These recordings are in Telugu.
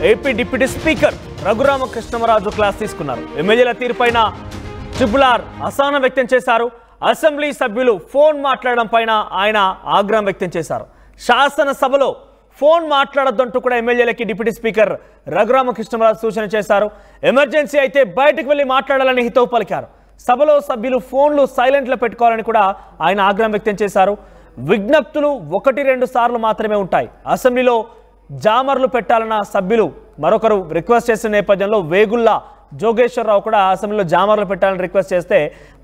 AP deputy speaker Raghurama Krishnam Raju class తీసుకున్నారు. ఎమ్మెల్యేల తీరుపైన ట్రిపుల్-ఆర్ అసహనం వ్యక్తం చేశారు. అసెంబ్లీ సభ్యులు ఫోన్ మాట్లాడడం పైన ఆయన ఆగ్రహం వ్యక్తం చేశారు. శాసనసభలో ఫోన్ మాట్లాడొద్దంటూ కూడా ఎమ్మెల్యేలకి డిప్యూటీ స్పీకర్ రఘురామకృష్ణమరాజు సూచన చేశారు. ఎమర్జెన్సీ అయితే బయటకు వెళ్లి మాట్లాడాలని హితవు పలికారు. సభలో సభ్యులు ఫోన్లు సైలెంట్లో పెట్టుకోవాలని కూడా ఆయన ఆగ్రహం వ్యక్తం చేశారు. విజ్ఞప్తులు 1-2 సార్లు మాత్రమే ఉంటాయి. అసెంబ్లీలో జామర్లు పెట్టాలన్న సభ్యులు మరొకరు రిక్వెస్ట్ చేసిన నేపథ్యంలో వేగుల్లా జోగేశ్వరరావు కూడా అసెంబ్లీలో జామర్లు పెట్టాలని రిక్వెస్ట్ చేస్తే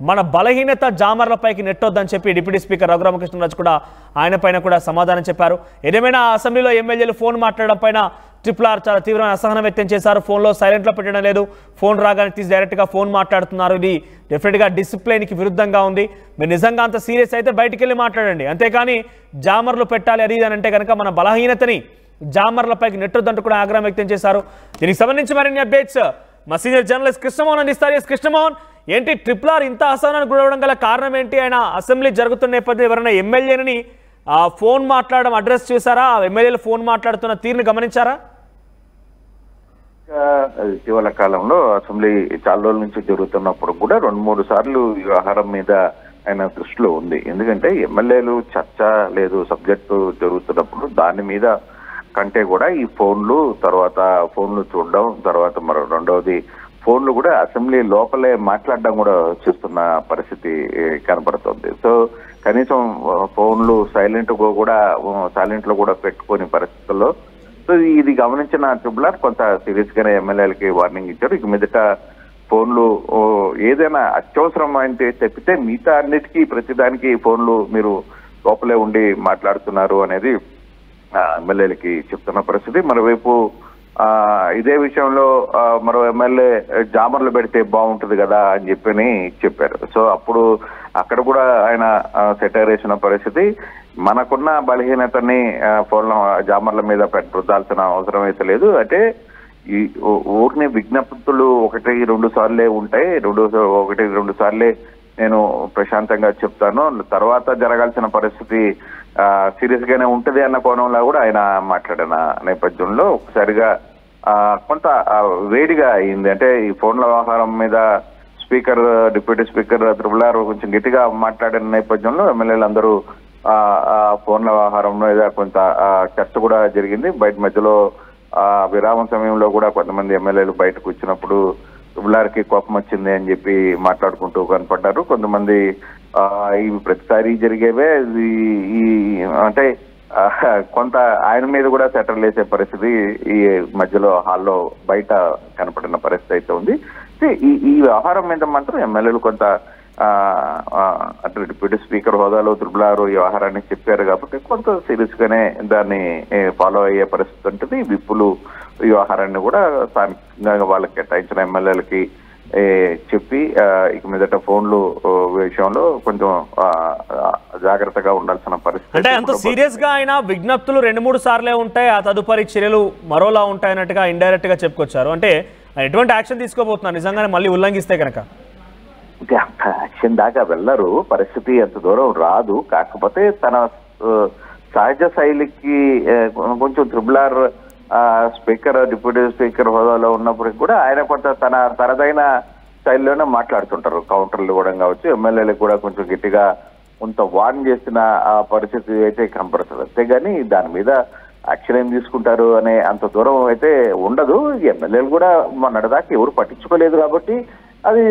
మన బలహీనత జామర్లపైకి నెట్టొద్దని చెప్పి డిప్యూటీ స్పీకర్ రఘురామకృష్ణరాజు కూడా ఆయన పైన కూడా సమాధానం చెప్పారు. ఏదేమైనా అసెంబ్లీలో ఎమ్మెల్యేలు ఫోన్ మాట్లాడడం పైన ట్రిపుల్-ఆర్ చాలా తీవ్రమైన అసహనం వ్యక్తం చేశారు. ఫోన్లో సైలెంట్లో పెట్టడం లేదు, ఫోన్ రాగానే తీసి డైరెక్ట్గా ఫోన్ మాట్లాడుతున్నారు. ఇది డెఫినెట్గా డిసిప్లిన్కి విరుద్ధంగా ఉంది. మీరు నిజంగా అంత సీరియస్ అయితే బయటికి వెళ్ళి మాట్లాడండి, అంతేకాని జామర్లు పెట్టాలి అది అని అంటే కనుక మన బలహీనతని జామర్లపైకి నెట్టొద్దంటూ కూడా ఆగ్రహం వ్యక్తం చేశారు. దీనికి సంబంధించి మరిన్ని అప్డేట్స్ మా సీనియర్ జర్నలిస్ట్ కృష్ణమోహన్ అందిస్తారు. కృష్ణమోహన్, ఏంటి ట్రిపుల్-ఆర్ ఇంత అసహనానికి గురవడం గల కారణం ఏంటి? ఆయన అసెంబ్లీ జరుగుతున్న నేపథ్యం ఎవరైనా ఎమ్మెల్యేని ఫోన్ మాట్లాడడం అడ్రస్ చేశారా? ఎమ్మెల్యేలు ఫోన్ మాట్లాడుతున్న తీరుని గమనించారా? ఇటీవల కాలంలో అసెంబ్లీ చాలా రోజుల నుంచి జరుగుతున్నప్పుడు కూడా 2-3 సార్లు ఈ వ్యవహారం మీద ఆయన దృష్టిలో ఉంది. ఎందుకంటే ఎమ్మెల్యేలు చర్చ లేదు సబ్జెక్టు జరుగుతున్నప్పుడు దాని మీద కంటే కూడా ఈ ఫోన్లు చూడడం, తర్వాత మరో రెండవది ఫోన్లు కూడా అసెంబ్లీ లోపలే మాట్లాడడం కూడా చూస్తున్న పరిస్థితి కనపడుతుంది. సో కనీసం ఫోన్లు సైలెంట్లో కూడా పెట్టుకునే పరిస్థితుల్లో సో ఇది గమనించిన ట్రిపుల్-ఆర్ కొంత సీరియస్ గానే ఎమ్మెల్యేలకి వార్నింగ్ ఇచ్చారు. ఇక మీదట ఫోన్లు ఏదైనా అత్యవసరం అంటే తప్పితే మిగతా అన్నిటికీ ప్రతిదానికి ఫోన్లు మీరు లోపలే ఉండి మాట్లాడుతున్నారు అనేది ఎమ్మెల్యేలకి చెప్తున్న పరిస్థితి. మరోవైపు ఇదే విషయంలో మరో ఎమ్మెల్యే జామర్లు పెడితే బాగుంటుంది కదా అని చెప్పారు. సో అప్పుడు అక్కడ కూడా ఆయన సెటైర్ వేసిన పరిస్థితి. మనకున్న బలహీనతని ఫోన్ల జామర్ల మీద రుద్దాల్సిన అవసరం అయితే లేదు. అంటే ఈ ఊరిని విజ్ఞప్తులు 1-2 సార్లే ఉంటాయి, 1-2 సార్లే నేను ప్రశాంతంగా చెప్తాను, తర్వాత జరగాల్సిన పరిస్థితి సీరియస్ గానే ఉంటది అన్న కోణంలో కూడా ఆయన మాట్లాడిన నేపథ్యంలో ఒకసారిగా కొంత వేడిగా అయింది. అంటే ఈ ఫోన్ల వ్యవహారం మీద డిప్యూటీ స్పీకర్ ట్రిపుల్-ఆర్ కొంచెం గట్టిగా మాట్లాడిన నేపథ్యంలో ఎమ్మెల్యేలందరూ ఫోన్ల వ్యవహారం మీద కొంత చర్చ కూడా జరిగింది. బయట మధ్యలో విరామం సమయంలో కూడా కొంతమంది ఎమ్మెల్యేలు బయటకు వచ్చినప్పుడు ట్రిపుల్-ఆర్కి కోపం వచ్చింది అని చెప్పి మాట్లాడుకుంటూ కనపడ్డారు. కొంతమంది ఇవి ప్రతిసారి జరిగేవే, ఈ అంటే కొంత ఆయన మీద కూడా సెటర్లు వేసే పరిస్థితి ఈ మధ్యలో హాల్లో బయట కనపడిన పరిస్థితి అయితే ఉంది. ఈ వ్యవహారం మీద మాత్రం ఎమ్మెల్యేలు కొంత అంటే డిప్యూటీ స్పీకర్ హోదాలో ట్రిపుల్-ఆర్ ఈ వ్యవహారాన్ని చెప్పారు కాబట్టి కొంత సీరియస్ గానే దాన్ని ఫాలో అయ్యే పరిస్థితి ఉంటుంది. విప్పులు ఈ వ్యవహారాన్ని కూడా స్థానికంగా వాళ్ళకి కేటాయించిన ఎమ్మెల్యేలకి చెప్పి ఇక మీదట ఫోన్లు విషయంలో కొంచెం జాగ్రత్తగా ఉండాల్సిన పరిస్థితి. అంటే అంత సీరియస్ గా ఆయన విజ్ఞప్తులు 2-3 సార్లే ఉంటాయి, ఆ తదుపరి చర్యలు మరోలా ఉంటాయన్నట్టుగా ఇండైరెక్ట్ గా చెప్పుకొచ్చారు. అంటే ఎటువంటి యాక్షన్ తీసుకోబోతున్నారు నిజంగానే మళ్ళీ ఉల్లంఘిస్తే కనుక? యాక్షన్ దాకా వెళ్ళరు, పరిస్థితి అంత దూరం రాదు. కాకపోతే తన సహజ శైలికి కొంచెం ట్రిపుల్-ఆర్ డిప్యూటీ స్పీకర్ హోదాలో ఉన్నప్పటికీ కూడా ఆయన కొంత తనదైన శైలిలోనే మాట్లాడుతుంటారు. కౌంటర్లు కూడా కావచ్చు, ఎమ్మెల్యేలకు కూడా కొంచెం గట్టిగా కొంత వార్న్ చేసిన పరిస్థితి అయితే కనపడుతుంది. అంతేగాని దాని మీద యాక్షన్ ఏం తీసుకుంటారు అనే అంత దూరం అయితే ఉండదు. ఎమ్మెల్యేలు కూడా మొన్నటిదాకా ఎవరు పట్టించుకోలేదు కాబట్టి అది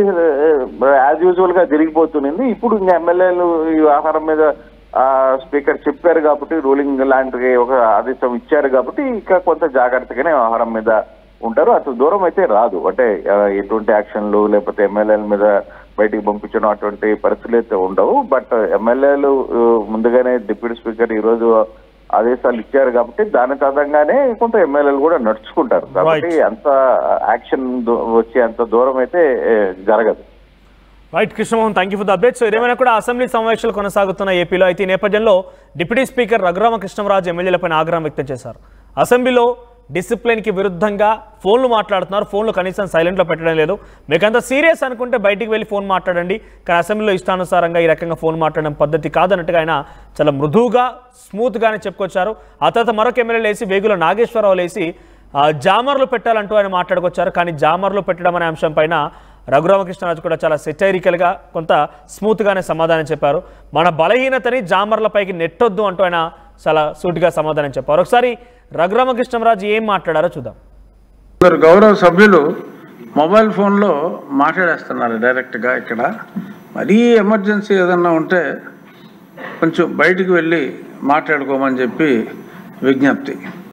యాజ్ యూజువల్ గా జరిగిపోతుంది. ఇప్పుడు ఇంకా ఎమ్మెల్యేలు ఈ వ్యవహారం మీద స్పీకర్ చెప్పారు కాబట్టి, రూలింగ్ లాంటి ఒక ఆదేశం ఇచ్చారు కాబట్టి ఇక కొంత జాగ్రత్తగానే వ్యవహారం మీద ఉంటారు. అసలు దూరం అయితే రాదు. అంటే ఎటువంటి యాక్షన్లు లేకపోతే ఎమ్మెల్యేల మీద బయటికి పంపించడం అటువంటి పరిస్థితులు అయితే ఉండవు. బట్ ఎమ్మెల్యేలు ముందుగానే డిప్యూటీ స్పీకర్ ఈ రోజు ఆదేశాలు ఇచ్చారు కాబట్టి దాని తదంగానే కొంత ఎమ్మెల్యేలు కూడా నడుచుకుంటారు. కాబట్టి అంత యాక్షన్ వచ్చే అంత దూరం అయితే జరగదు. Right Krishnamohan, thank you for the update. So ఏదేమైనా కూడా అసెంబ్లీ సమావేశాలు కొనసాగుతున్న ఏపీలో అయితే ఈ నేపథ్యంలో డిప్యూటీ స్పీకర్ రఘురామకృష్ణమరాజు ఎమ్మెల్యేలపైన ఆగ్రహం వ్యక్తం చేశారు. అసెంబ్లీలో డిసిప్లిన్కి విరుద్ధంగా ఫోన్లు మాట్లాడుతున్నారు, ఫోన్లు కనీసం సైలెంట్లో పెట్టడం లేదు, మీకంత సీరియస్ అనుకుంటే బయటికి వెళ్ళి ఫోన్ మాట్లాడండి, కానీ అసెంబ్లీలో ఇష్టానుసారంగా ఈ రకంగా ఫోన్ మాట్లాడడం పద్ధతి కాదన్నట్టుగా ఆయన చాలా మృదువుగా స్మూత్గానే చెప్పుకొచ్చారు. ఆ తర్వాత మరొక ఎమ్మెల్యేలు వేసి వేగుల నాగేశ్వరరావు లేసి జామర్లు పెట్టాలంటూ ఆయన మాట్లాడుకొచ్చారు. కానీ జామర్లు పెట్టడం అనే అంశం పైన రఘురామకృష్ణరాజు కూడా చాలా సెటైరికల్గా కొంత స్మూత్గానే సమాధానం చెప్పారు. మన బలహీనతని జామర్లపైకి నెట్టొద్దు అంటూ ఆయన చాలా సూటిగా సమాధానం చెప్పారు. ఒకసారి రఘురామకృష్ణరాజు ఏం మాట్లాడారో చూద్దాం. గౌరవ సభ్యులు మొబైల్ ఫోన్లో మాట్లాడేస్తున్నారు డైరెక్ట్గా. ఇక్కడ మరీ ఎమర్జెన్సీ ఏదన్నా ఉంటే కొంచెం బయటికి వెళ్ళి మాట్లాడుకోమని చెప్పి విజ్ఞప్తి.